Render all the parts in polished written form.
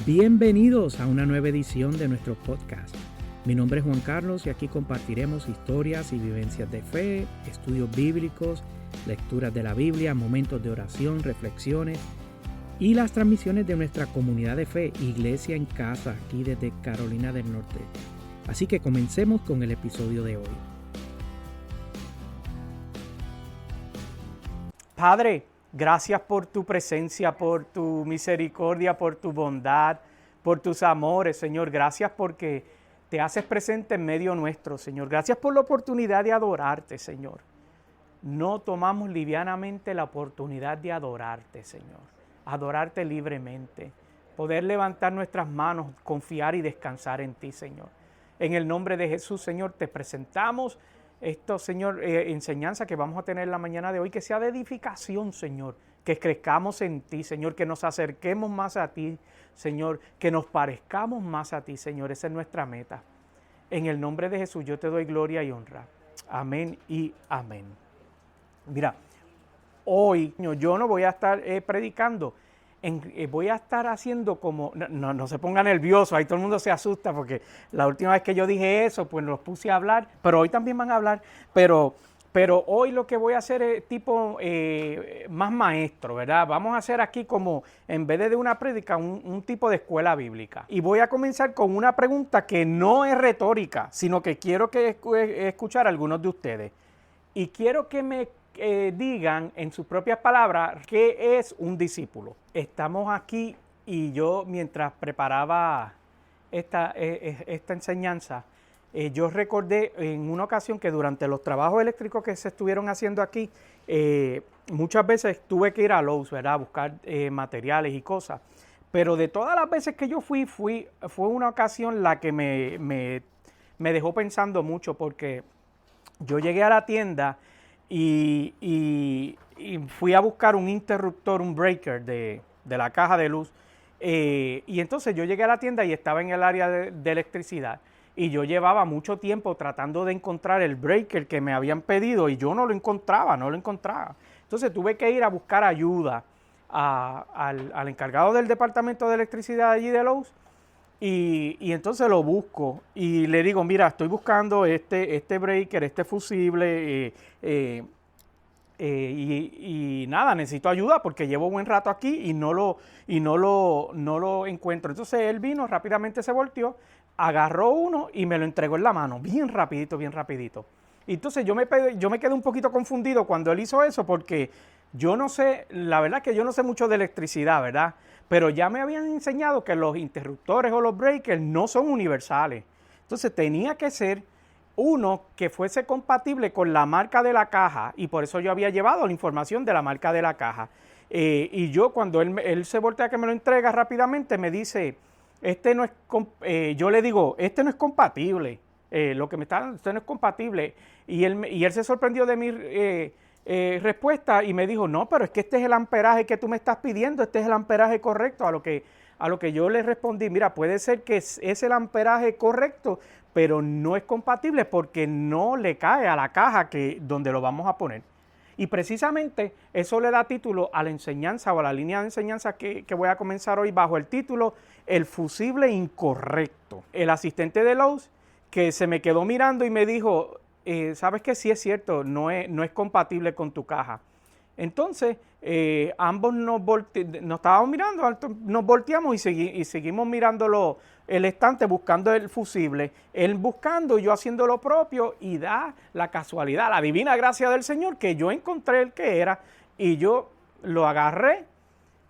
Bienvenidos a una nueva edición de nuestro podcast. Mi nombre es Juan Carlos y aquí compartiremos historias y vivencias de fe, estudios bíblicos, lecturas de la Biblia, momentos de oración, reflexiones y las transmisiones de nuestra comunidad de fe, Iglesia en Casa, aquí desde Carolina del Norte. Así que comencemos con el episodio de hoy. Padre, gracias por tu presencia, por tu misericordia, por tu bondad, por tus amores, Señor. Gracias porque te haces presente en medio nuestro, Señor. Gracias por la oportunidad de adorarte, Señor. No tomamos livianamente la oportunidad de adorarte, Señor. Adorarte libremente. Poder levantar nuestras manos, confiar y descansar en ti, Señor. En el nombre de Jesús, Señor, te presentamos esto, Señor, enseñanza que vamos a tener la mañana de hoy, que sea de edificación, Señor, que crezcamos en ti, Señor, que nos acerquemos más a ti, Señor, que nos parezcamos más a ti, Señor, esa es nuestra meta. En el nombre de Jesús yo te doy gloria y honra. Amén y amén. Mira, hoy yo no voy a estar predicando, voy a estar haciendo como, no se ponga nervioso, ahí todo el mundo se asusta porque la última vez que yo dije eso, pues los puse a hablar, pero hoy también van a hablar, pero hoy lo que voy a hacer es tipo más maestro, ¿verdad? Vamos a hacer aquí como, en vez de una prédica, un tipo de escuela bíblica. Y voy a comenzar con una pregunta que no es retórica, sino que quiero que escuchar a algunos de ustedes. Y quiero que me digan en sus propias palabras qué es un discípulo. Estamos aquí y yo mientras preparaba esta enseñanza, yo recordé en una ocasión que durante los trabajos eléctricos que se estuvieron haciendo aquí, muchas veces tuve que ir a Lowe's, ¿verdad? A buscar materiales y cosas. Pero de todas las veces que yo fue una ocasión la que me dejó pensando mucho, porque yo llegué a la tienda y fui a buscar un interruptor, un breaker de la caja de luz. Y entonces yo llegué a la tienda y estaba en el área de electricidad. Y yo llevaba mucho tiempo tratando de encontrar el breaker que me habían pedido y yo no lo encontraba. Entonces tuve que ir a buscar ayuda al encargado del departamento de electricidad allí de Lowe's. Y entonces lo busco y le digo, mira, estoy buscando este breaker, este fusible, y nada, necesito ayuda porque llevo buen rato aquí y no lo encuentro. Entonces él vino, rápidamente se volteó, agarró uno y me lo entregó en la mano, bien rapidito. Y entonces yo me quedé un poquito confundido cuando él hizo eso porque yo no sé, la verdad que yo no sé mucho de electricidad, ¿verdad? Pero ya me habían enseñado que los interruptores o los breakers no son universales. Entonces tenía que ser uno que fuese compatible con la marca de la caja y por eso yo había llevado la información de la marca de la caja. Y yo cuando él se voltea que me lo entrega rápidamente me dice, yo le digo, este no es compatible, lo que me está dando, este no es compatible. Y él se sorprendió de mi respuesta y me dijo, no, pero es que este es el amperaje que tú me estás pidiendo, este es el amperaje correcto. A lo que yo le respondí, mira, puede ser que es el amperaje correcto, pero no es compatible porque no le cae a la caja donde lo vamos a poner. Y precisamente eso le da título a la enseñanza o a la línea de enseñanza que voy a comenzar hoy bajo el título El fusible incorrecto. El asistente de Lowe's que se me quedó mirando y me dijo, ¿sabes qué? Sí es cierto, no es compatible con tu caja. Entonces, ambos nos estábamos mirando, nos volteamos y seguimos mirando el estante buscando el fusible. Él buscando, yo haciendo lo propio y da la casualidad, la divina gracia del Señor que yo encontré el que era y yo lo agarré,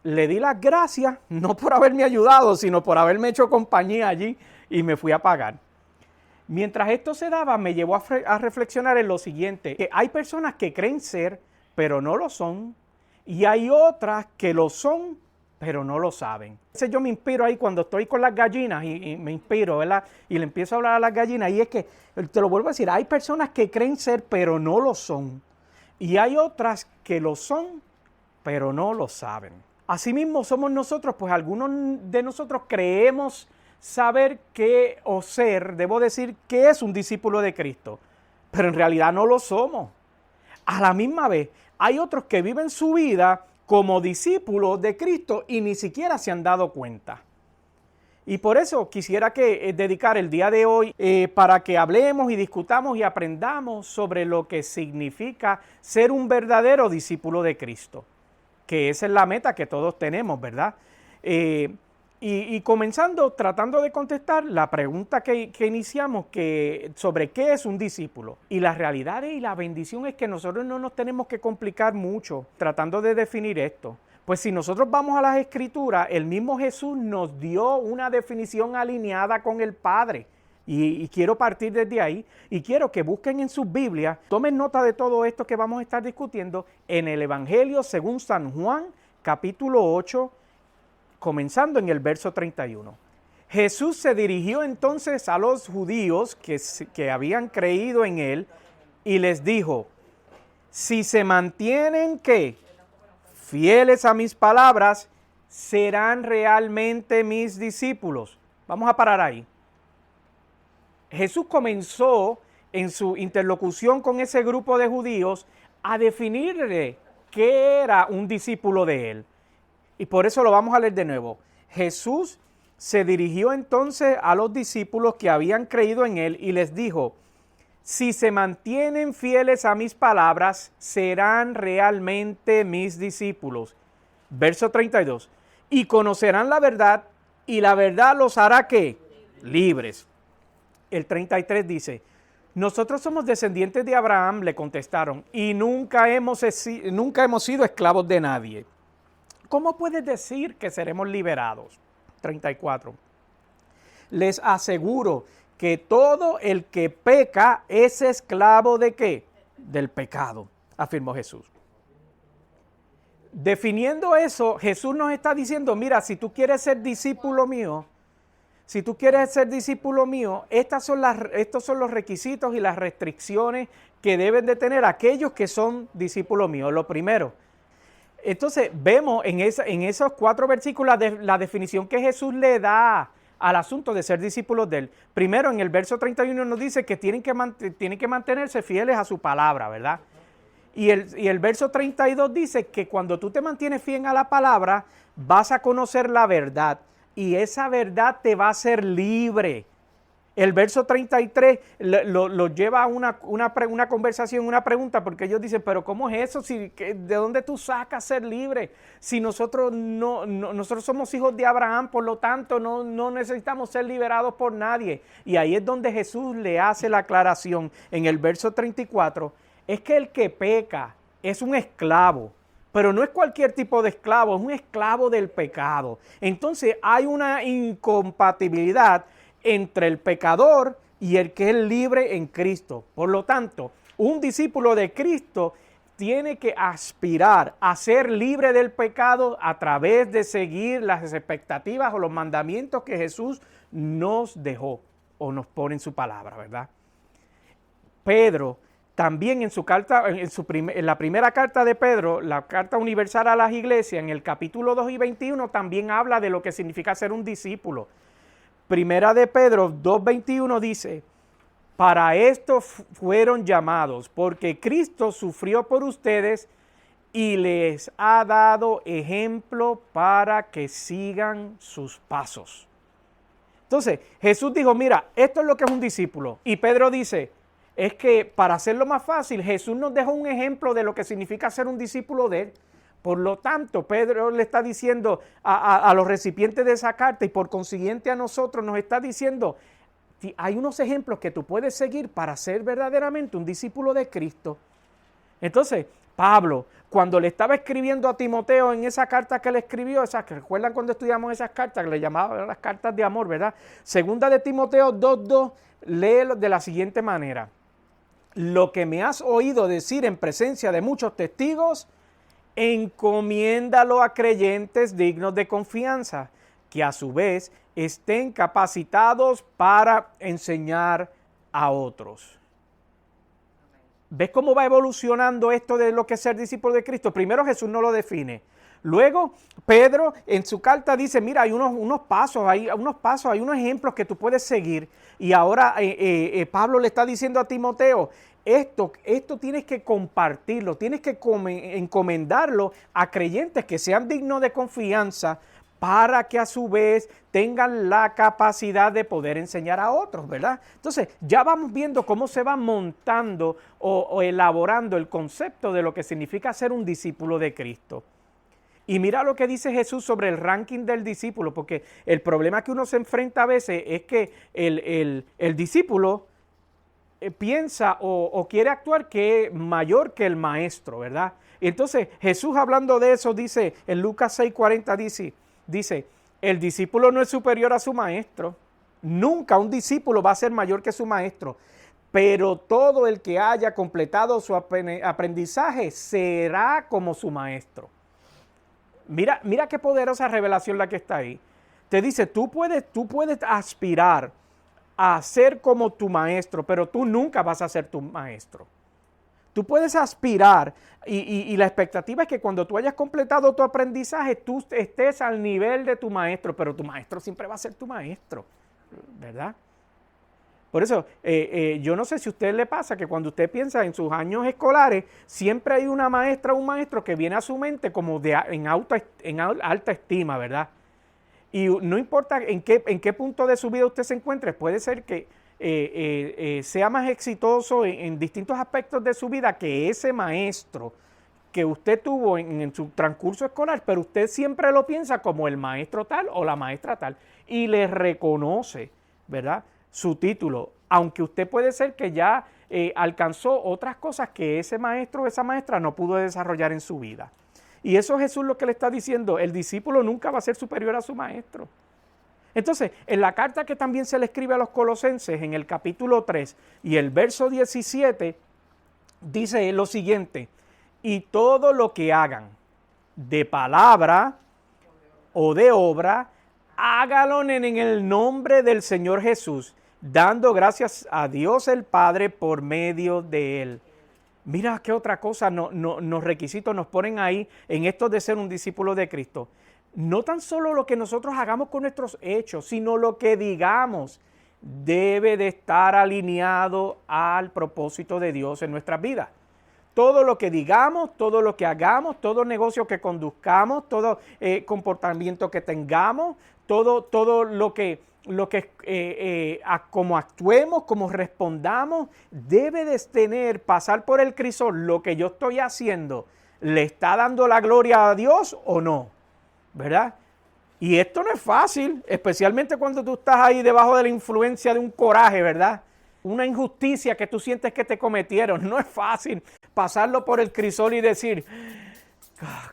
le di las gracias, no por haberme ayudado, sino por haberme hecho compañía allí y me fui a pagar. Mientras esto se daba, me llevó a reflexionar en lo siguiente, que hay personas que creen ser, pero no lo son, y hay otras que lo son, pero no lo saben. Entonces yo me inspiro ahí cuando estoy con las gallinas y me inspiro, ¿verdad? Y le empiezo a hablar a las gallinas y es que, te lo vuelvo a decir, hay personas que creen ser, pero no lo son, y hay otras que lo son, pero no lo saben. Asimismo somos nosotros, pues algunos de nosotros creemos saber qué o ser, debo decir, qué es un discípulo de Cristo, pero en realidad no lo somos. A la misma vez, hay otros que viven su vida como discípulos de Cristo y ni siquiera se han dado cuenta. Y por eso quisiera dedicar el día de hoy para que hablemos y discutamos y aprendamos sobre lo que significa ser un verdadero discípulo de Cristo, que esa es la meta que todos tenemos, ¿verdad? Y comenzando, tratando de contestar la pregunta que iniciamos sobre qué es un discípulo. Y la realidad y la bendición es que nosotros no nos tenemos que complicar mucho tratando de definir esto. Pues si nosotros vamos a las Escrituras, el mismo Jesús nos dio una definición alineada con el Padre. Y quiero partir desde ahí y quiero que busquen en sus Biblias, tomen nota de todo esto que vamos a estar discutiendo en el Evangelio según San Juan, capítulo 8, comenzando en el verso 31. Jesús se dirigió entonces a los judíos que habían creído en él y les dijo, si se mantienen, ¿qué? Fieles a mis palabras, serán realmente mis discípulos. Vamos a parar ahí. Jesús comenzó en su interlocución con ese grupo de judíos a definirle qué era un discípulo de él. Y por eso lo vamos a leer de nuevo. Jesús se dirigió entonces a los discípulos que habían creído en él y les dijo, si se mantienen fieles a mis palabras, serán realmente mis discípulos. Verso 32. Y conocerán la verdad, y la verdad los hará ¿qué? Libres. El 33 dice, nosotros somos descendientes de Abraham, le contestaron, y nunca hemos sido esclavos de nadie. ¿Cómo puedes decir que seremos liberados? 34. Les aseguro que todo el que peca es esclavo ¿de qué? Del pecado, afirmó Jesús. Definiendo eso, Jesús nos está diciendo, mira, si tú quieres ser discípulo mío, estos son los requisitos y las restricciones que deben de tener aquellos que son discípulos míos. Lo primero, entonces vemos en esos 4 versículos la definición que Jesús le da al asunto de ser discípulos de él. Primero, en el verso 31 nos dice que tienen que mantenerse fieles a su palabra, ¿verdad? Y el verso 32 dice que cuando tú te mantienes fiel a la palabra, vas a conocer la verdad y esa verdad te va a hacer libre. El verso 33 lo lleva a una conversación, una pregunta, porque ellos dicen, pero ¿cómo es eso? ¿De dónde tú sacas ser libre? Si nosotros somos hijos de Abraham, por lo tanto no necesitamos ser liberados por nadie. Y ahí es donde Jesús le hace la aclaración en el verso 34, es que el que peca es un esclavo. Pero no es cualquier tipo de esclavo, es un esclavo del pecado. Entonces hay una incompatibilidad entre el pecador y el que es libre en Cristo. Por lo tanto, un discípulo de Cristo tiene que aspirar a ser libre del pecado a través de seguir las expectativas o los mandamientos que Jesús nos dejó o nos pone en su palabra, ¿verdad? Pedro también en la primera carta de Pedro, la carta universal a las iglesias, en el capítulo 2 y 21, también habla de lo que significa ser un discípulo. Primera de Pedro 2:21 dice, para esto fueron llamados, porque Cristo sufrió por ustedes y les ha dado ejemplo para que sigan sus pasos. Entonces, Jesús dijo, mira, esto es lo que es un discípulo. Y Pedro dice, es que para hacerlo más fácil, Jesús nos dejó un ejemplo de lo que significa ser un discípulo de él. Por lo tanto, Pedro le está diciendo a los recipientes de esa carta y por consiguiente a nosotros nos está diciendo, hay unos ejemplos que tú puedes seguir para ser verdaderamente un discípulo de Cristo. Entonces, Pablo, cuando le estaba escribiendo a Timoteo en esa carta que le escribió, ¿recuerdan cuando estudiamos esas cartas que le llamaban las cartas de amor, verdad? Segunda de Timoteo 2:2, léelo de la siguiente manera. Lo que me has oído decir en presencia de muchos testigos, encomiéndalo a creyentes dignos de confianza, que a su vez estén capacitados para enseñar a otros. ¿Ves cómo va evolucionando esto de lo que es ser discípulo de Cristo? Primero Jesús no lo define. Luego Pedro en su carta dice, mira, hay unos pasos, hay unos ejemplos que tú puedes seguir. Y ahora Pablo le está diciendo a Timoteo, esto tienes que compartirlo, tienes que encomendarlo a creyentes que sean dignos de confianza para que a su vez tengan la capacidad de poder enseñar a otros, ¿verdad? Entonces, ya vamos viendo cómo se va montando o elaborando el concepto de lo que significa ser un discípulo de Cristo. Y mira lo que dice Jesús sobre el ranking del discípulo, porque el problema que uno se enfrenta a veces es que el discípulo piensa o quiere actuar que es mayor que el maestro, ¿verdad? Y entonces Jesús, hablando de eso, dice en Lucas 6:40, dice, el discípulo no es superior a su maestro. Nunca un discípulo va a ser mayor que su maestro. Pero todo el que haya completado su aprendizaje será como su maestro. Mira qué poderosa revelación la que está ahí. Te dice, tú puedes aspirar a ser como tu maestro, pero tú nunca vas a ser tu maestro. Tú puedes aspirar y la expectativa es que cuando tú hayas completado tu aprendizaje, tú estés al nivel de tu maestro, pero tu maestro siempre va a ser tu maestro, ¿verdad? Por eso, yo no sé si a usted le pasa que cuando usted piensa en sus años escolares, siempre hay una maestra o un maestro que viene a su mente como en alta estima, ¿verdad? Y no importa en qué punto de su vida usted se encuentre, puede ser que sea más exitoso en distintos aspectos de su vida que ese maestro que usted tuvo en su transcurso escolar, pero usted siempre lo piensa como el maestro tal o la maestra tal y le reconoce, ¿verdad?, su título, aunque usted puede ser que ya alcanzó otras cosas que ese maestro o esa maestra no pudo desarrollar en su vida. Y eso es Jesús lo que le está diciendo, el discípulo nunca va a ser superior a su maestro. Entonces, en la carta que también se le escribe a los Colosenses, en el capítulo 3 y el verso 17, dice lo siguiente, y todo lo que hagan de palabra o de obra, hágalo en el nombre del Señor Jesús, dando gracias a Dios el Padre por medio de Él. Mira qué otra cosa los requisitos nos ponen ahí en esto de ser un discípulo de Cristo. No tan solo lo que nosotros hagamos con nuestros hechos, sino lo que digamos debe de estar alineado al propósito de Dios en nuestras vidas. Todo lo que digamos, todo lo que hagamos, todo negocio que conduzcamos, todo comportamiento que tengamos, todo lo que como actuemos, como respondamos, debe de pasar por el crisol. Lo que yo estoy haciendo, ¿le está dando la gloria a Dios o no? ¿Verdad? Y esto no es fácil, especialmente cuando tú estás ahí debajo de la influencia de un coraje, ¿verdad? Una injusticia que tú sientes que te cometieron. No es fácil pasarlo por el crisol y decir,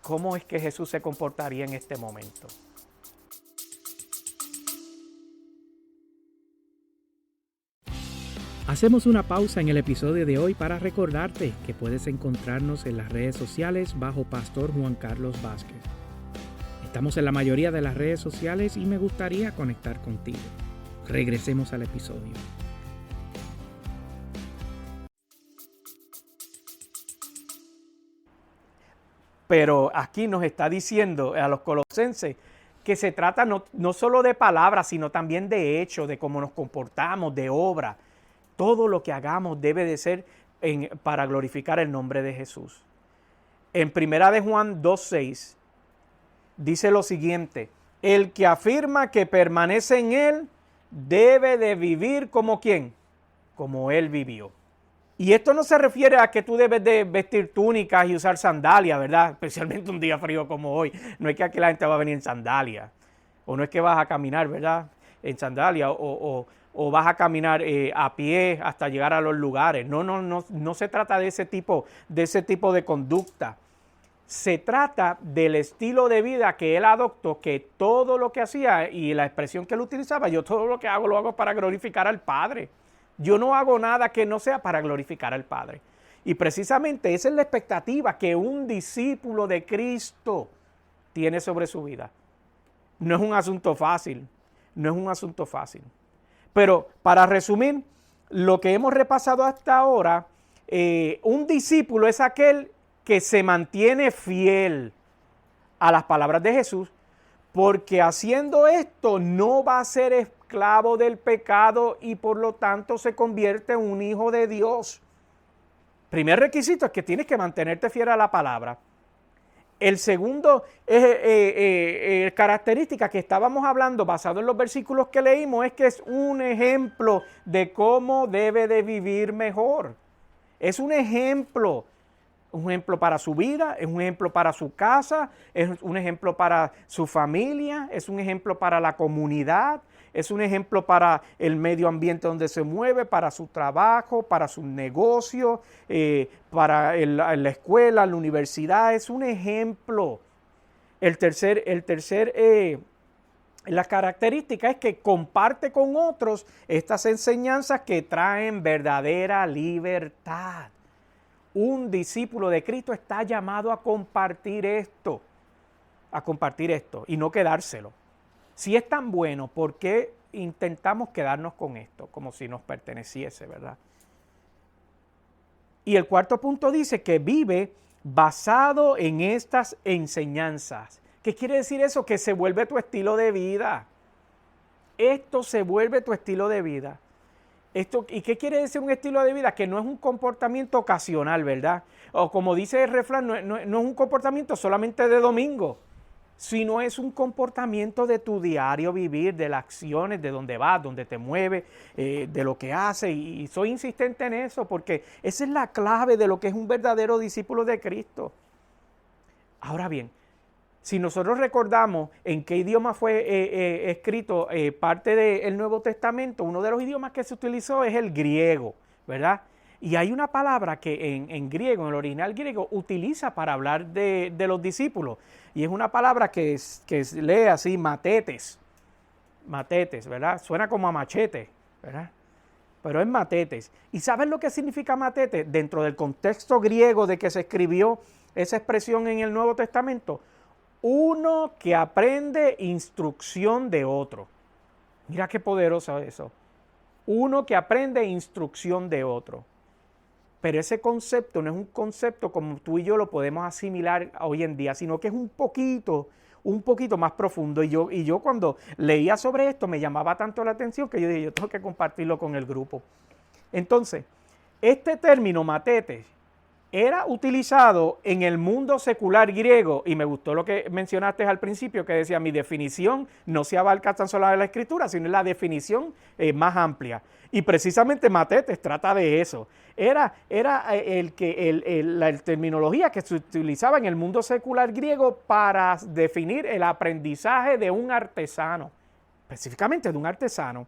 ¿cómo es que Jesús se comportaría en este momento? Hacemos una pausa en el episodio de hoy para recordarte que puedes encontrarnos en las redes sociales bajo Pastor Juan Carlos Vázquez. Estamos en la mayoría de las redes sociales y me gustaría conectar contigo. Regresemos al episodio. Pero aquí nos está diciendo a los colosenses que se trata no solo de palabras, sino también de hechos, de cómo nos comportamos, de obra. Todo lo que hagamos debe de ser para glorificar el nombre de Jesús. En 1 de Juan 2:6 dice lo siguiente, el que afirma que permanece en Él debe de vivir como ¿quién? Como Él vivió. Y esto no se refiere a que tú debes de vestir túnicas y usar sandalias, ¿verdad? Especialmente un día frío como hoy. No es que aquí la gente va a venir en sandalias. O no es que vas a caminar, ¿verdad?, en sandalias o vas a caminar a pie hasta llegar a los lugares. No se trata de ese tipo de conducta. Se trata del estilo de vida que él adoptó, que todo lo que hacía y la expresión que él utilizaba, yo todo lo que hago lo hago para glorificar al Padre. Yo no hago nada que no sea para glorificar al Padre. Y precisamente esa es la expectativa que un discípulo de Cristo tiene sobre su vida. No es un asunto fácil, no es un asunto fácil. Pero para resumir, lo que hemos repasado hasta ahora, un discípulo es aquel que se mantiene fiel a las palabras de Jesús, porque haciendo esto no va a ser esclavo del pecado y por lo tanto se convierte en un hijo de Dios. Primer requisito es que tienes que mantenerte fiel a la palabra. El segundo característica que estábamos hablando, basado en los versículos que leímos, es que es un ejemplo de cómo debe de vivir mejor. Es un ejemplo para su vida, es un ejemplo para su casa, es un ejemplo para su familia, es un ejemplo para la comunidad, es un ejemplo para el medio ambiente donde se mueve, para su trabajo, para su negocio, para la escuela, la universidad. Es un ejemplo. La característica es que comparte con otros estas enseñanzas que traen verdadera libertad. Un discípulo de Cristo está llamado a compartir esto y no quedárselo. Si es tan bueno, ¿por qué intentamos quedarnos con esto? Como si nos perteneciese, ¿verdad? Y el cuarto punto dice que vive basado en estas enseñanzas. ¿Qué quiere decir eso? Que se vuelve tu estilo de vida. Esto se vuelve tu estilo de vida. ¿Y qué quiere decir un estilo de vida? Que no es un comportamiento ocasional, ¿verdad? O como dice el refrán, no es un comportamiento solamente de domingo, sino es un comportamiento de tu diario vivir, de las acciones, de dónde vas, dónde te mueves, de lo que haces. Y soy insistente en eso porque esa es la clave de lo que es un verdadero discípulo de Cristo. Ahora bien, si nosotros recordamos en qué idioma fue escrito parte del Nuevo Testamento, uno de los idiomas que se utilizó es el griego, ¿verdad? Y hay una palabra que en griego, en el original griego, utiliza para hablar de los discípulos. Y es una palabra que lee así, matetes, ¿verdad? Suena como a machete, ¿verdad? Pero es matetes. ¿Y sabes lo que significa matete? Dentro del contexto griego de que se escribió esa expresión en el Nuevo Testamento, uno que aprende instrucción de otro. Mira qué poderoso eso. Uno que aprende instrucción de otro. Pero ese concepto no es un concepto como tú y yo lo podemos asimilar hoy en día, sino que es un poquito más profundo. Y yo cuando leía sobre esto me llamaba tanto la atención que yo dije, yo tengo que compartirlo con el grupo. Entonces, este término matete era utilizado en el mundo secular griego, y me gustó lo que mencionaste al principio, que decía, mi definición no se abarca tan solo de la escritura, sino la definición más amplia. Y precisamente matetes trata de eso. Era la terminología que se utilizaba en el mundo secular griego para definir el aprendizaje de un artesano, específicamente de un artesano.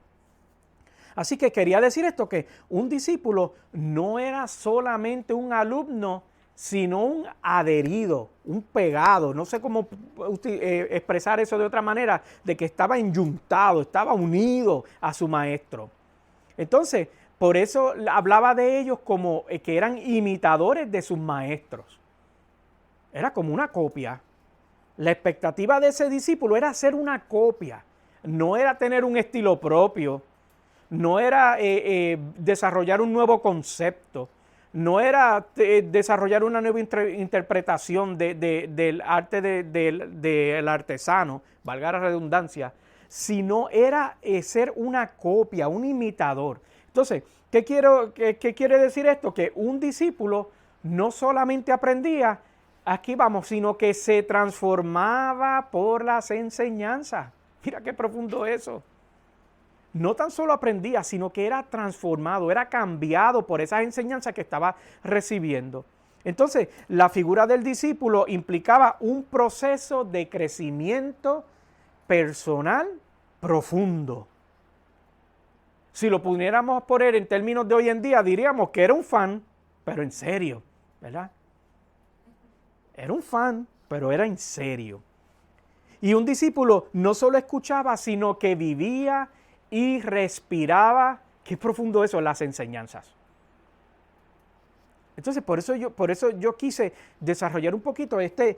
Así que quería decir esto, que un discípulo no era solamente un alumno, sino un adherido, un pegado. No sé cómo expresar eso de otra manera, de que estaba enyuntado, estaba unido a su maestro. Entonces, por eso hablaba de ellos como que eran imitadores de sus maestros. Era como una copia. La expectativa de ese discípulo era hacer una copia, no era tener un estilo propio. No era desarrollar un nuevo concepto, no era desarrollar una nueva interpretación del arte del artesano, valga la redundancia, sino era ser una copia, un imitador. Entonces, ¿qué quiere decir esto? Que un discípulo no solamente aprendía, aquí vamos, sino que se transformaba por las enseñanzas. Mira qué profundo eso. No tan solo aprendía, sino que era transformado, era cambiado por esas enseñanzas que estaba recibiendo. Entonces, la figura del discípulo implicaba un proceso de crecimiento personal profundo. Si lo pudiéramos poner en términos de hoy en día, diríamos que era un fan, pero en serio, ¿verdad? Era un fan, pero era en serio. Y un discípulo no solo escuchaba, sino que vivía y respiraba, qué profundo eso, las enseñanzas. Entonces, por eso yo quise desarrollar un poquito este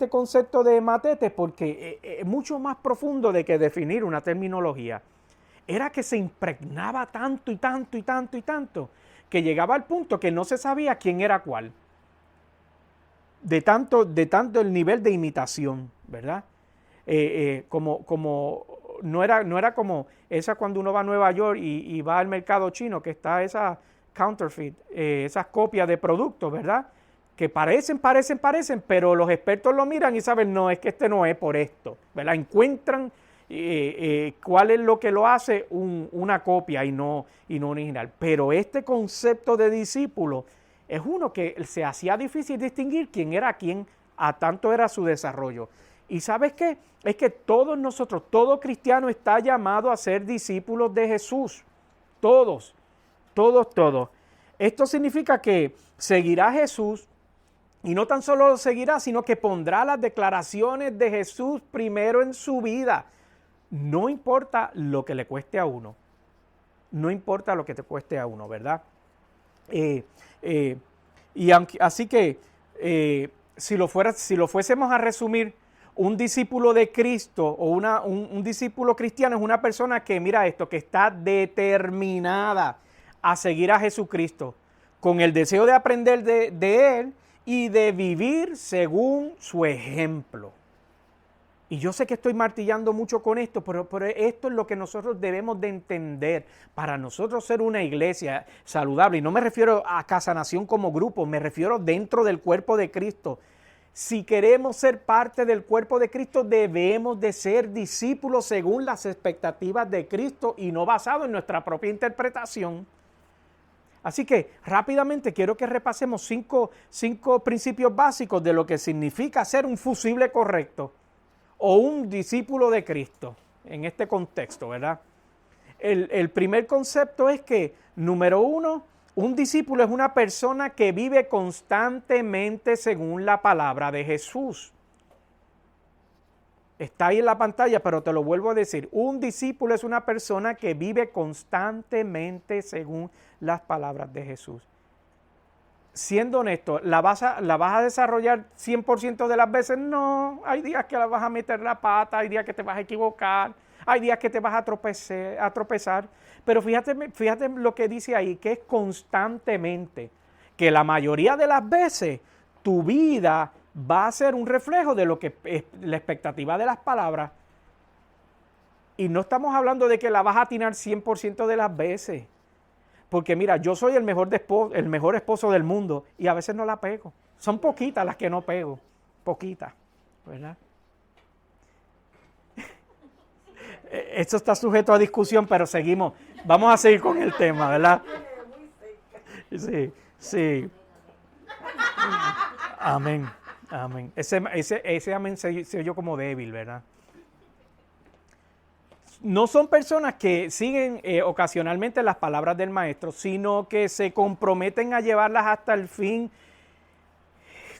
concepto de matete, porque es mucho más profundo de que definir una terminología. Era que se impregnaba tanto y tanto y tanto y tanto, que llegaba al punto que no se sabía quién era cuál. De tanto el nivel de imitación, ¿verdad? No era como esa cuando uno va a Nueva York y va al mercado chino, que está esa counterfeit, esas copias de productos, ¿verdad? que parecen, pero los expertos lo miran y saben, no, es que este no es por esto, ¿verdad? Encuentran cuál es lo que lo hace una copia y no original. Pero este concepto de discípulo es uno que se hacía difícil distinguir quién era quién, a tanto era su desarrollo. ¿Y sabes qué? Es que todos nosotros, todo cristiano está llamado a ser discípulos de Jesús. Todos. Esto significa que seguirá a Jesús y no tan solo lo seguirá, sino que pondrá las declaraciones de Jesús primero en su vida. No importa lo que le cueste a uno. No importa lo que te cueste a uno, ¿verdad? Así que si lo fuésemos a resumir, un discípulo de Cristo o un discípulo cristiano es una persona que, mira esto, que está determinada a seguir a Jesucristo con el deseo de aprender de Él y de vivir según su ejemplo. Y yo sé que estoy martillando mucho con esto, pero esto es lo que nosotros debemos de entender para nosotros ser una iglesia saludable. Y no me refiero a Casa Nación como grupo, me refiero dentro del cuerpo de Cristo. Si queremos ser parte del cuerpo de Cristo, debemos de ser discípulos según las expectativas de Cristo y no basado en nuestra propia interpretación. Así que rápidamente quiero que repasemos cinco principios básicos de lo que significa ser un fusible correcto o un discípulo de Cristo en este contexto, ¿verdad? El primer concepto es que, número uno, un discípulo es una persona que vive constantemente según la palabra de Jesús. Está ahí en la pantalla, pero te lo vuelvo a decir. Un discípulo es una persona que vive constantemente según las palabras de Jesús. Siendo honesto, ¿la vas a desarrollar 100% de las veces? No, hay días que la vas a meter la pata, hay días que te vas a equivocar, hay días que te vas a tropezar. Pero fíjate lo que dice ahí, que es constantemente, que la mayoría de las veces tu vida va a ser un reflejo de lo que es la expectativa de las palabras. Y no estamos hablando de que la vas a atinar 100% de las veces. Porque mira, yo soy el mejor esposo del mundo y a veces no la pego. Son poquitas las que no pego. Poquitas, ¿verdad? Esto está sujeto a discusión, pero seguimos. Vamos a seguir con el tema, ¿verdad? Sí. Amén. Ese amén se oyó como débil, ¿verdad? No son personas que siguen ocasionalmente las palabras del maestro, sino que se comprometen a llevarlas hasta el fin,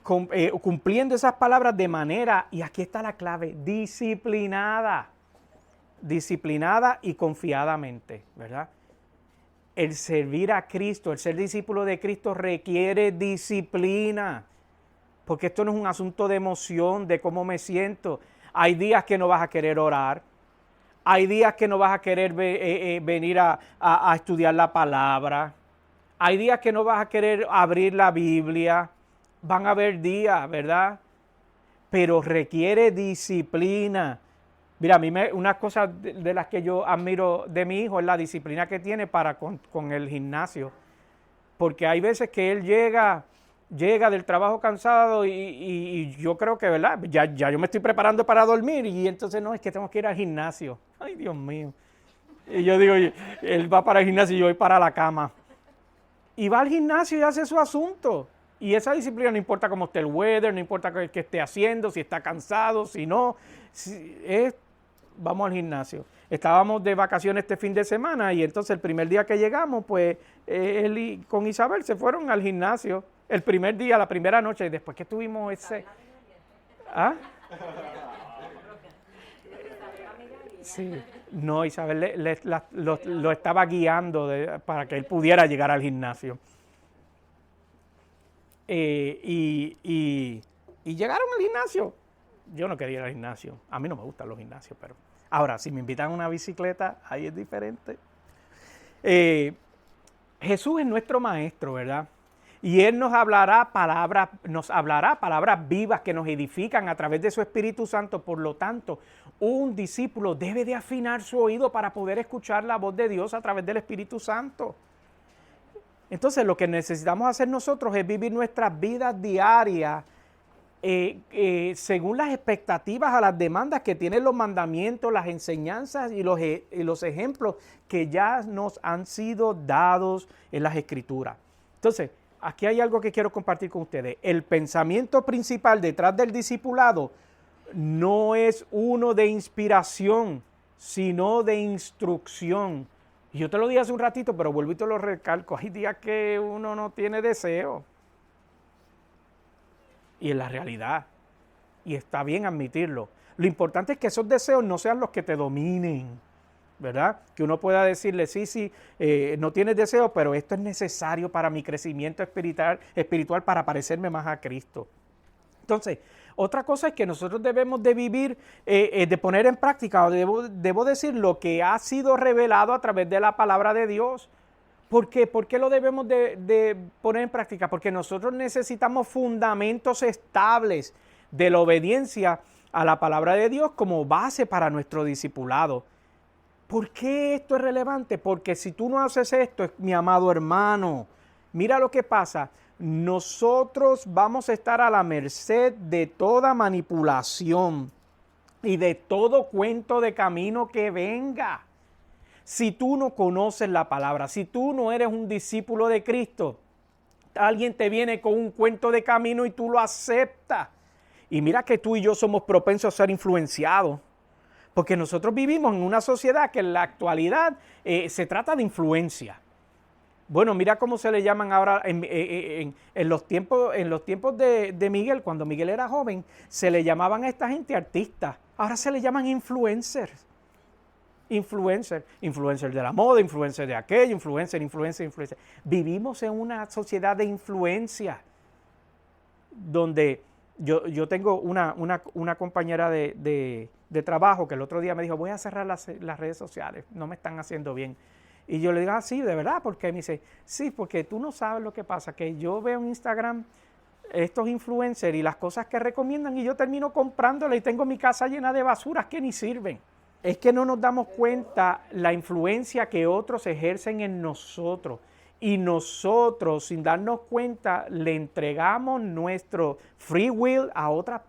cumpliendo esas palabras de manera, y aquí está la clave, disciplinada y confiadamente, ¿verdad? El servir a Cristo, el ser discípulo de Cristo requiere disciplina, porque esto no es un asunto de emoción, de cómo me siento. Hay días que no vas a querer orar. Hay días que no vas a querer venir a estudiar la palabra. Hay días que no vas a querer abrir la Biblia. Van a haber días, ¿verdad? Pero requiere disciplina. Mira, a mí una cosa de las que yo admiro de mi hijo es la disciplina que tiene para con el gimnasio. Porque hay veces que él llega del trabajo cansado y yo creo que, ¿verdad? Ya yo me estoy preparando para dormir y entonces no, es que tengo que ir al gimnasio. Ay, Dios mío. Y yo digo, él va para el gimnasio y yo voy para la cama. Y va al gimnasio y hace su asunto. Y esa disciplina no importa cómo esté el weather, no importa qué esté haciendo, si está cansado, si no. Vamos al gimnasio. Estábamos de vacaciones este fin de semana y entonces el primer día que llegamos, pues él con Isabel se fueron al gimnasio. El primer día, la primera noche, después que tuvimos ese... ¿Ah? Sí. No, Isabel lo estaba guiando para que él pudiera llegar al gimnasio. Y llegaron al gimnasio. Yo no quería ir al gimnasio. A mí no me gustan los gimnasios, pero... Ahora, si me invitan a una bicicleta, ahí es diferente. Jesús es nuestro maestro, ¿verdad? Y Él nos hablará palabras vivas que nos edifican a través de su Espíritu Santo. Por lo tanto, un discípulo debe de afinar su oído para poder escuchar la voz de Dios a través del Espíritu Santo. Entonces lo que necesitamos hacer nosotros es vivir nuestras vidas diarias según las expectativas a las demandas que tienen los mandamientos, las enseñanzas y los ejemplos que ya nos han sido dados en las Escrituras. Entonces, aquí hay algo que quiero compartir con ustedes. El pensamiento principal detrás del discipulado no es uno de inspiración, sino de instrucción. Y yo te lo dije hace un ratito, pero vuelvo y te lo recalco. Hay días que uno no tiene deseo. Y es la realidad. Y está bien admitirlo. Lo importante es que esos deseos no sean los que te dominen, ¿verdad? Que uno pueda decirle, sí, no tienes deseo, pero esto es necesario para mi crecimiento espiritual para parecerme más a Cristo. Entonces, otra cosa es que nosotros debemos de vivir, de poner en práctica, o debo decir lo que ha sido revelado a través de la palabra de Dios. ¿Por qué? ¿Por qué lo debemos de poner en práctica? Porque nosotros necesitamos fundamentos estables de la obediencia a la palabra de Dios como base para nuestro discipulado. ¿Por qué esto es relevante? Porque si tú no haces esto, mi amado hermano, mira lo que pasa. Nosotros vamos a estar a la merced de toda manipulación y de todo cuento de camino que venga. Si tú no conoces la palabra, si tú no eres un discípulo de Cristo, alguien te viene con un cuento de camino y tú lo aceptas. Y mira que tú y yo somos propensos a ser influenciados, porque nosotros vivimos en una sociedad que en la actualidad se trata de influencia. Bueno, mira cómo se le llaman ahora en los tiempos de Miguel, cuando Miguel era joven, se le llamaban a esta gente artistas. Ahora se le llaman influencers. Influencer de la moda, influencer de aquello, influencer. Vivimos en una sociedad de influencia donde yo tengo una compañera de trabajo que el otro día me dijo, voy a cerrar las redes sociales, no me están haciendo bien. Y yo le digo, sí, de verdad, ¿por qué? Me dice, sí, porque tú no sabes lo que pasa, que yo veo en Instagram estos influencers y las cosas que recomiendan y yo termino comprándola y tengo mi casa llena de basuras que ni sirven. Es que no nos damos cuenta la influencia que otros ejercen en nosotros y nosotros, sin darnos cuenta, le entregamos nuestro free will a otras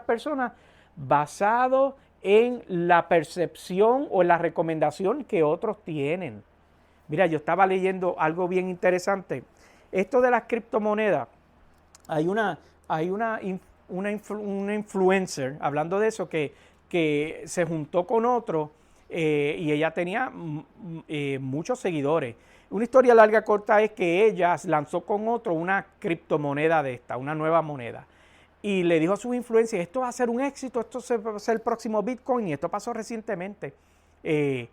personas basado en la percepción o la recomendación que otros tienen. Mira, yo estaba leyendo algo bien interesante. Esto de las criptomonedas, hay una influencer, hablando de eso, que se juntó con otro y ella tenía muchos seguidores. Una historia larga corta es que ella lanzó con otro una criptomoneda de esta, una nueva moneda. Y le dijo a sus influencers, esto va a ser un éxito, esto va a ser el próximo Bitcoin, y esto pasó recientemente. Y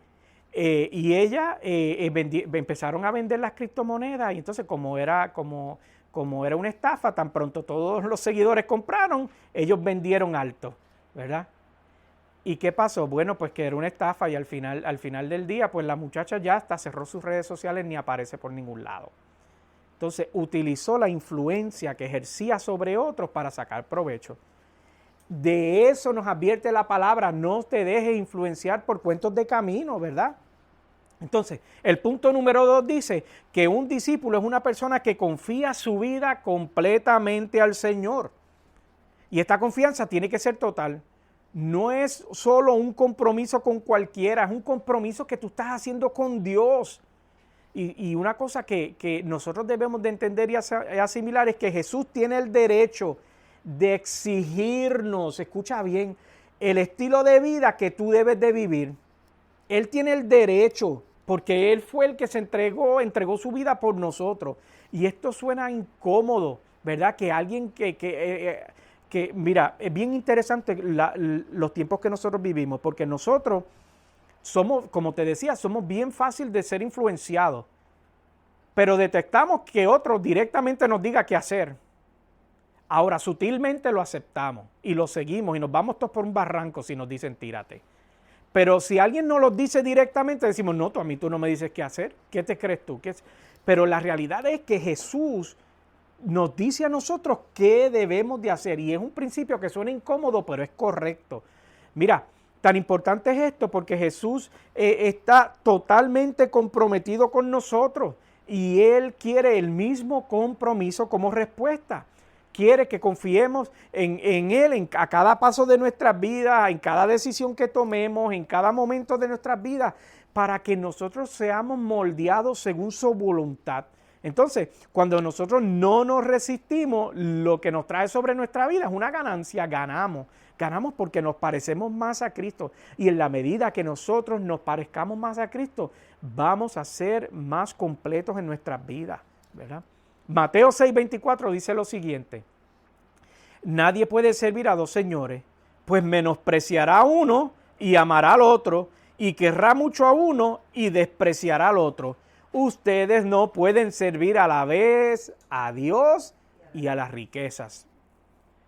ella empezaron a vender las criptomonedas, y entonces como era una estafa, tan pronto todos los seguidores compraron, ellos vendieron alto, ¿verdad? ¿Y qué pasó? Bueno, pues que era una estafa y al final del día, pues la muchacha ya hasta cerró sus redes sociales, ni aparece por ningún lado. Entonces, utilizó la influencia que ejercía sobre otros para sacar provecho. De eso nos advierte la palabra, no te dejes influenciar por cuentos de camino, ¿verdad? Entonces, el punto número 2 dice que un discípulo es una persona que confía su vida completamente al Señor. Y esta confianza tiene que ser total. No es solo un compromiso con cualquiera, es un compromiso que tú estás haciendo con Dios. Y una cosa que nosotros debemos de entender y asimilar es que Jesús tiene el derecho de exigirnos, escucha bien, el estilo de vida que tú debes de vivir. Él tiene el derecho, porque Él fue el que se entregó su vida por nosotros. Y esto suena incómodo, ¿verdad? Que alguien que mira, es bien interesante los tiempos que nosotros vivimos, porque nosotros somos, como te decía, somos bien fácil de ser influenciados, pero detectamos que otro directamente nos diga qué hacer. Ahora, sutilmente lo aceptamos y lo seguimos y nos vamos todos por un barranco si nos dicen tírate. Pero si alguien nos lo dice directamente, decimos, no, a mí tú no me dices qué hacer, ¿qué te crees tú? Pero la realidad es que Jesús nos dice a nosotros qué debemos de hacer y es un principio que suena incómodo, pero es correcto. Mira, tan importante es esto porque Jesús está totalmente comprometido con nosotros. y Él quiere el mismo compromiso como respuesta. Quiere que confiemos en Él a cada paso de nuestras vidas, en cada decisión que tomemos, en cada momento de nuestras vidas, para que nosotros seamos moldeados según su voluntad. Entonces, cuando nosotros no nos resistimos, lo que nos trae sobre nuestra vida es una ganancia, ganamos. Ganamos porque nos parecemos más a Cristo. Y en la medida que nosotros nos parezcamos más a Cristo, vamos a ser más completos en nuestras vidas, ¿verdad? Mateo 6:24 dice lo siguiente: nadie puede servir a dos señores, pues menospreciará a uno y amará al otro, y querrá mucho a uno y despreciará al otro. Ustedes no pueden servir a la vez a Dios y a las riquezas.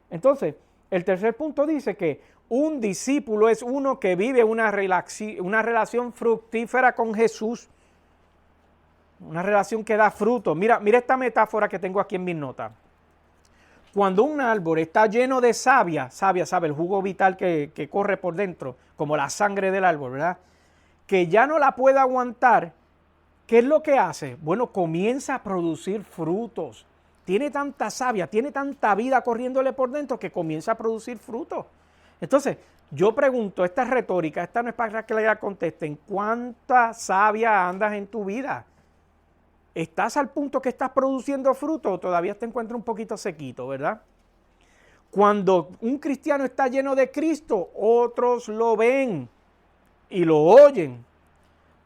Entonces, el tercer punto dice que un discípulo es uno que vive una relación fructífera con Jesús. Una relación que da fruto. Mira esta metáfora que tengo aquí en mis notas. Cuando un árbol está lleno de savia, sabe, el jugo vital que corre por dentro, como la sangre del árbol, ¿verdad? Que ya no la puede aguantar, ¿qué es lo que hace? Bueno, comienza a producir frutos. Tiene tanta savia, tiene tanta vida corriéndole por dentro que comienza a producir frutos. Entonces, yo pregunto, esta es retórica, esta no es para que la contesten, ¿cuánta savia andas en tu vida? ¿Estás al punto que estás produciendo fruto o todavía te encuentras un poquito sequito, verdad? Cuando un cristiano está lleno de Cristo, otros lo ven y lo oyen.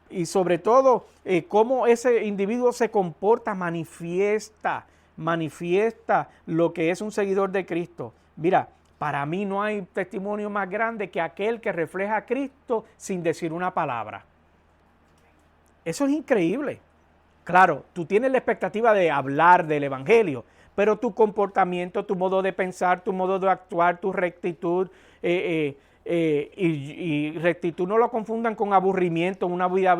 Y sobre todo, cómo ese individuo se comporta, manifiesta lo que es un seguidor de Cristo. Mira, para mí no hay testimonio más grande que aquel que refleja a Cristo sin decir una palabra. Eso es increíble. Claro, tú tienes la expectativa de hablar del Evangelio, pero tu comportamiento, tu modo de pensar, tu modo de actuar, tu rectitud, y rectitud no lo confundan con aburrimiento, una vida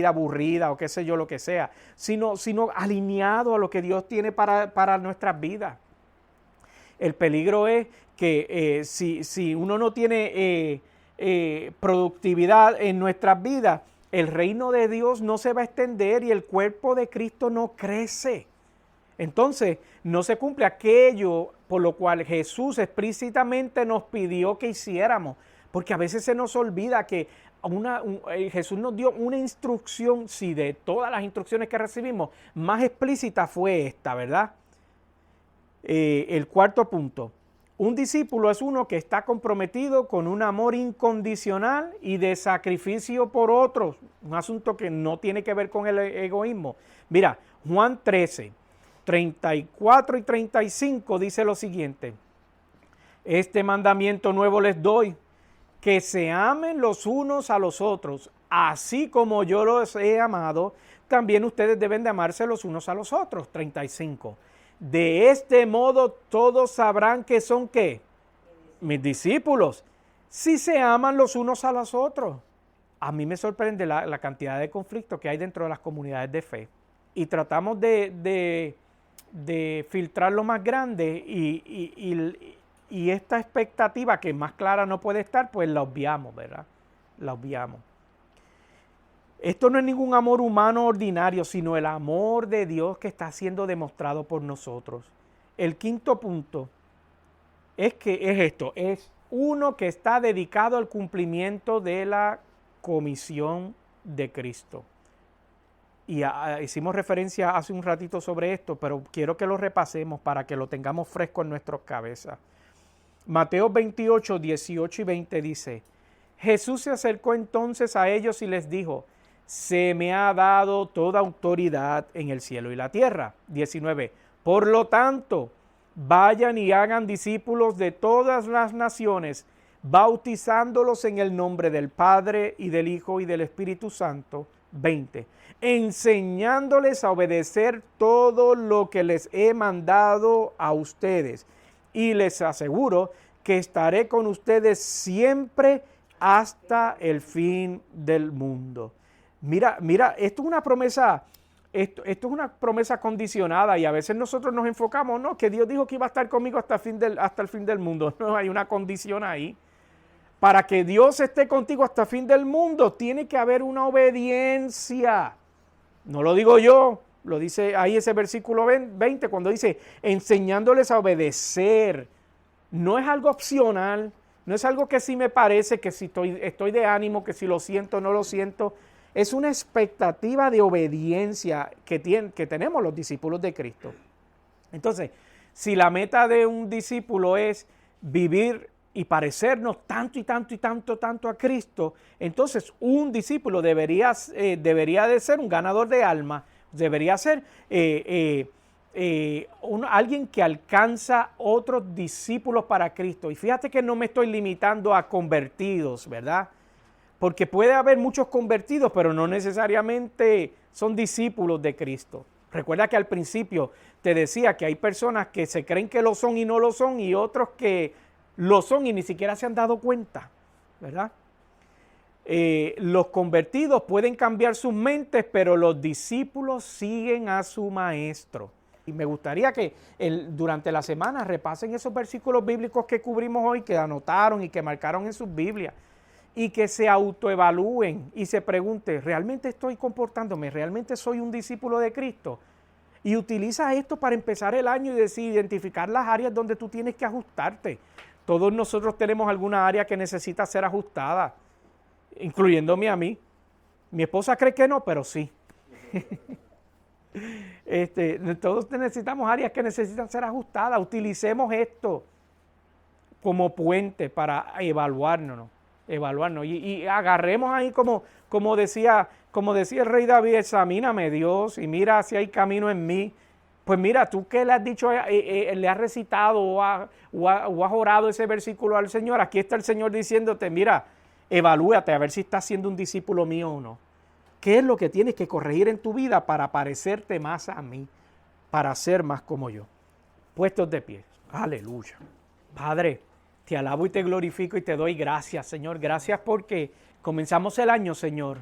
aburrida o qué sé yo, lo que sea, sino alineado a lo que Dios tiene para nuestras vidas. El peligro es que si uno no tiene productividad en nuestras vidas, el reino de Dios no se va a extender y el cuerpo de Cristo no crece. Entonces, no se cumple aquello por lo cual Jesús explícitamente nos pidió que hiciéramos. Porque a veces se nos olvida que Jesús nos dio una instrucción, si de todas las instrucciones que recibimos, más explícita fue esta, ¿verdad? El cuarto punto. Un discípulo es uno que está comprometido con un amor incondicional y de sacrificio por otros. Un asunto que no tiene que ver con el egoísmo. Mira, Juan 13, 34 y 35 dice lo siguiente: este mandamiento nuevo les doy, que se amen los unos a los otros, así como yo los he amado, también ustedes deben de amarse los unos a los otros. 35. De este modo todos sabrán que son ¿qué? Mis discípulos, si se aman los unos a los otros. A mí me sorprende la cantidad de conflictos que hay dentro de las comunidades de fe. Y tratamos de filtrar lo más grande y esta expectativa que más clara no puede estar, pues la obviamos, ¿verdad? La obviamos. Esto no es ningún amor humano ordinario, sino el amor de Dios que está siendo demostrado por nosotros. El quinto punto es uno que está dedicado al cumplimiento de la comisión de Cristo. Y hicimos referencia hace un ratito sobre esto, pero quiero que lo repasemos para que lo tengamos fresco en nuestras cabezas. Mateo 28, 18 y 20 dice: Jesús se acercó entonces a ellos y les dijo: se me ha dado toda autoridad en el cielo y la tierra. 19. Por lo tanto, vayan y hagan discípulos de todas las naciones, bautizándolos en el nombre del Padre y del Hijo y del Espíritu Santo. 20. Enseñándoles a obedecer todo lo que les he mandado a ustedes. Y les aseguro que estaré con ustedes siempre hasta el fin del mundo. Mira, esto es una promesa, esto es una promesa condicionada y a veces nosotros nos enfocamos, no, que Dios dijo que iba a estar conmigo hasta el fin del mundo. No, hay una condición ahí. Para que Dios esté contigo hasta el fin del mundo, tiene que haber una obediencia. No lo digo yo, lo dice ahí ese versículo 20 cuando dice, enseñándoles a obedecer. No es algo opcional, no es algo que si me parece, que si estoy de ánimo, que si lo siento o no lo siento. Es una expectativa de obediencia que tenemos los discípulos de Cristo. Entonces, si la meta de un discípulo es vivir y parecernos tanto y tanto y tanto a Cristo, entonces un discípulo debería de ser un ganador de alma, debería ser alguien que alcanza otros discípulos para Cristo. Y fíjate que no me estoy limitando a convertidos, ¿verdad? Porque puede haber muchos convertidos, pero no necesariamente son discípulos de Cristo. Recuerda que al principio te decía que hay personas que se creen que lo son y no lo son, y otros que lo son y ni siquiera se han dado cuenta, ¿verdad? Los convertidos pueden cambiar sus mentes, pero los discípulos siguen a su maestro. Y me gustaría que durante la semana repasen esos versículos bíblicos que cubrimos hoy, que anotaron y que marcaron en sus Biblias, y que se autoevalúen y se pregunten, ¿realmente estoy comportándome? ¿Realmente soy un discípulo de Cristo? Y utiliza esto para empezar el año y decir, identificar las áreas donde tú tienes que ajustarte. Todos nosotros tenemos alguna área que necesita ser ajustada, incluyéndome a mí. Mi esposa cree que no, pero sí. Todos necesitamos áreas que necesitan ser ajustadas. Utilicemos esto como puente para evaluarnos y agarremos ahí como decía el rey David, examíname Dios y mira si hay camino en mí. Pues mira, tú que le has dicho, le has recitado o has orado ese versículo al Señor, aquí está el Señor diciéndote, mira, evalúate a ver si estás siendo un discípulo mío o no. ¿Qué es lo que tienes que corregir en tu vida para parecerte más a mí, para ser más como yo? Puestos de pie. Aleluya. Padre, te alabo y te glorifico y te doy gracias, Señor. Gracias porque comenzamos el año, Señor,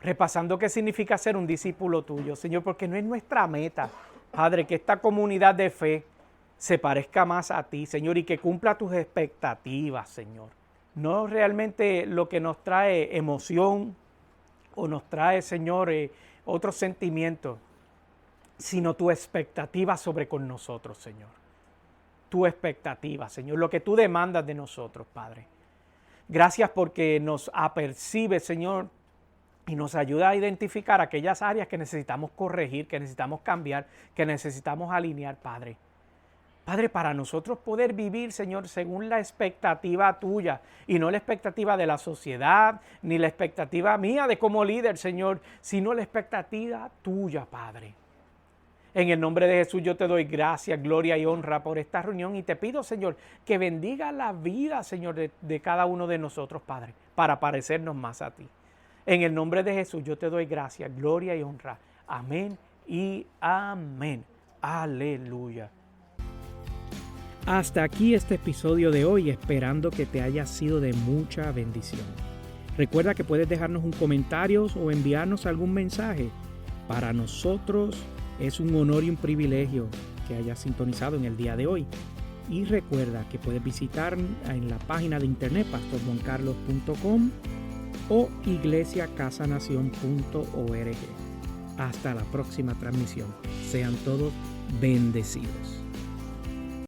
repasando qué significa ser un discípulo tuyo, Señor, porque no es nuestra meta, Padre, que esta comunidad de fe se parezca más a ti, Señor, y que cumpla tus expectativas, Señor. No realmente lo que nos trae emoción o nos trae, Señor, otros sentimientos, sino tu expectativa sobre con nosotros, Señor. Tu expectativa, Señor, lo que tú demandas de nosotros, Padre. Gracias porque nos apercibes, Señor, y nos ayuda a identificar aquellas áreas que necesitamos corregir, que necesitamos cambiar, que necesitamos alinear, Padre. Padre, para nosotros poder vivir, Señor, según la expectativa tuya y no la expectativa de la sociedad, ni la expectativa mía de como líder, Señor, sino la expectativa tuya, Padre. En el nombre de Jesús yo te doy gracias, gloria y honra por esta reunión y te pido, Señor, que bendiga la vida, Señor, de cada uno de nosotros, Padre, para parecernos más a ti. En el nombre de Jesús yo te doy gracias, gloria y honra. Amén y amén. Aleluya. Hasta aquí este episodio de hoy, esperando que te haya sido de mucha bendición. Recuerda que puedes dejarnos un comentario o enviarnos algún mensaje. Para nosotros es un honor y un privilegio que hayas sintonizado en el día de hoy. Y recuerda que puedes visitar en la página de internet pastorjuancarlos.com o iglesiacasanacion.org. Hasta la próxima transmisión. Sean todos bendecidos.